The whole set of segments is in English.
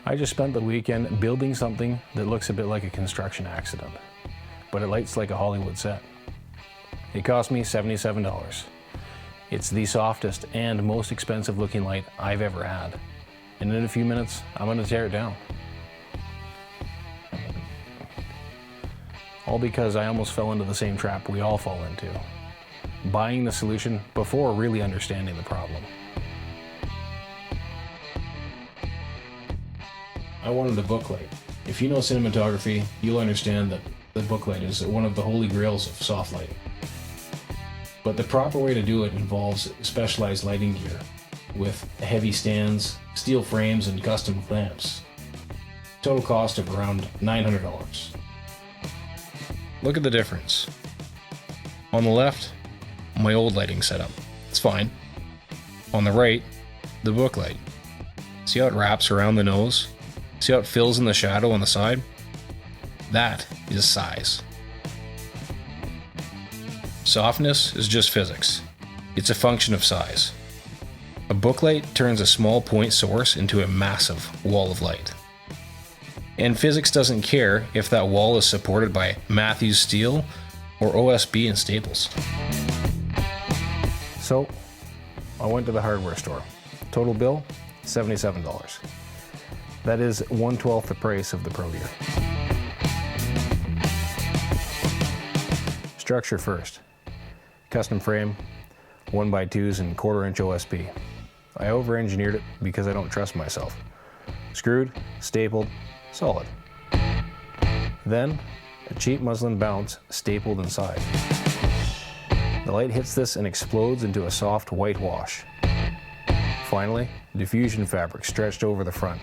I just spent the weekend building something that looks a bit like a construction accident, but it lights like a Hollywood set. It cost me $77. It's the softest and most expensive looking light I've ever had. And in a few minutes, I'm gonna tear it down. All because I almost fell into the same trap we all fall into. Buying the solution before really understanding the problem. I wanted a book light. If you know cinematography, you'll understand that the book light is one of the holy grails of soft lighting. But the proper way to do it involves specialized lighting gear with heavy stands, steel frames, and custom clamps. Total cost of around $900. Look at the difference. On the left, my old lighting setup. It's fine. On the right, the book light. See how it wraps around the nose? See how it fills in the shadow on the side? That is size. Softness is just physics. It's a function of size. A book light turns a small point source into a massive wall of light. And physics doesn't care if that wall is supported by Matthews steel or OSB and staples. So, I went to the hardware store. Total bill, $77. That is 1/12 the price of the Pro Gear. Structure first. Custom frame, 1x2s and 1/4" OSB. I over-engineered it because I don't trust myself. Screwed, stapled, solid. Then, a cheap muslin bounce stapled inside. The light hits this and explodes into a soft white wash. Finally, diffusion fabric stretched over the front.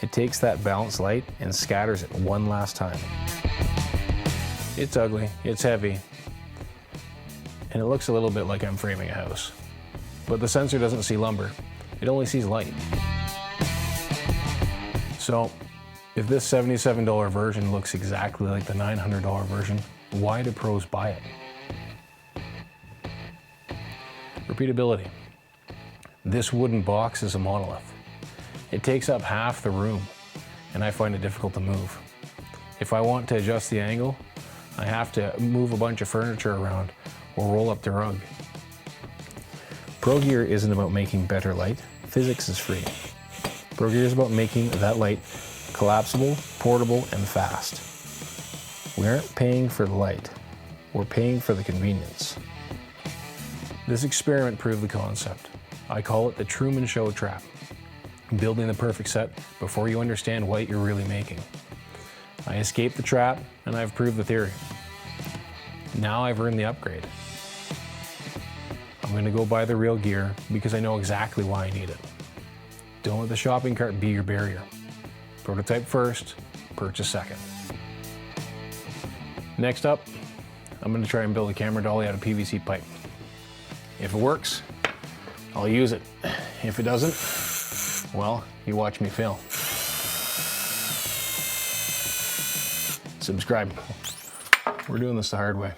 It takes that balanced light and scatters it one last time. It's ugly, it's heavy, and it looks a little bit like I'm framing a house. But the sensor doesn't see lumber, it only sees light. So, if this $77 version looks exactly like the $900 version, why do pros buy it? Repeatability. This wooden box is a monolith. It takes up half the room, and I find it difficult to move. If I want to adjust the angle, I have to move a bunch of furniture around or roll up the rug. Pro Gear isn't about making better light. Physics is free. Pro Gear is about making that light collapsible, portable, and fast. We aren't paying for the light. We're paying for the convenience. This experiment proved the concept. I call it the Truman Show trap. Building the perfect set before you understand what you're really making. I escaped the trap and I've proved the theory. Now I've earned the upgrade. I'm going to go buy the real gear because I know exactly why I need it. Don't let the shopping cart be your barrier. Prototype first, purchase second. Next up, I'm going to try and build a camera dolly out of PVC pipe. If it works, I'll use it. If it doesn't, well, you watch me fail. Subscribe. We're doing this the hard way.